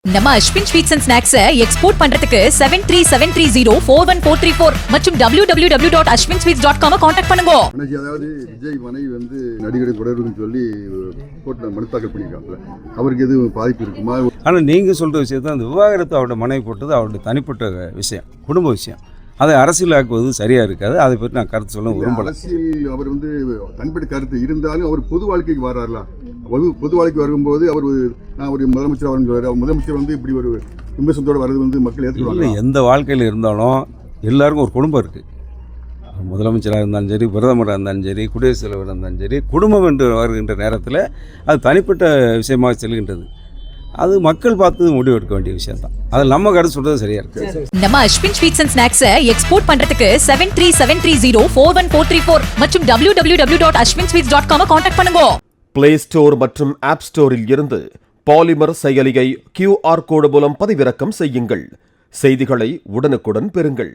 நம்ம Ashwin sweets and snacks export பண்றதுக்கு 7373041434 மற்றும் www.ashwinsweets.com கான்டாக்ட் பண்ணுங்க. அதாவது விஜய் மனைவி நடிகரை தொடர்புன்னு சொல்லி கோர்ட்ல மனு தாக்கல் பண்ணிருக்காங்க. அவருக்கு எதுவும் பாதிப்பு இருக்குமா? ஆனால் நீங்கள் சொல்கிற விஷயத்தை அந்த விவாகரத்து அவரோட மனைவி போட்டது அவருடைய தனிப்பட்ட விஷயம், குடும்ப விஷயம். அதை அரசியலாக்குவது சரியாக இருக்காது. அதை பற்றி நான் கருத்து சொல்ல விரும்பல. அரசியல் அவர் தனிப்பட்ட கருத்து இருந்தாலும் அவர் பொது வாழ்க்கைக்கு வர்றாருலாம். பொது வாழ்க்கை வரும்போது அவர் நான் ஒரு முதலமைச்சர் அவர் முதலமைச்சர் இப்படி ஒரு விமர்சனத்தோடு வர்றது மக்கள் ஏற்றுக்குவாங்க. எந்த வாழ்க்கையில் இருந்தாலும் எல்லாருக்கும் ஒரு குடும்பம் இருக்குது. முதலமைச்சராக இருந்தாலும் சரி, பிரதமராக இருந்தாலும் சரி, குடியரசுத் தலைவராக இருந்தாலும் சரி, குடும்பம் என்று வருகின்ற நேரத்தில் அது தனிப்பட்ட விஷயமாக செல்கின்றது. அது மக்கள் பார்த்து முடிவு எடுக்க வேண்டிய விஷயம் தான். அதில் நம்ம கருத்து சொல்றது சரியா இருக்கு. நம்ம Ashwin sweets and snacks export பண்றதுக்கு 7373041434 மற்றும் www.ashwinsweets.com கான்டாக்ட் பண்ணுங்க. பிளே ஸ்டோர் மற்றும் ஆப் ஸ்டோரில் இருந்து பாலிமர் செயலியை QR கோடு மூலம் பதிவிறக்கம் செய்யுங்கள். செய்திகளை உடனுக்குடன் பெறுங்கள்.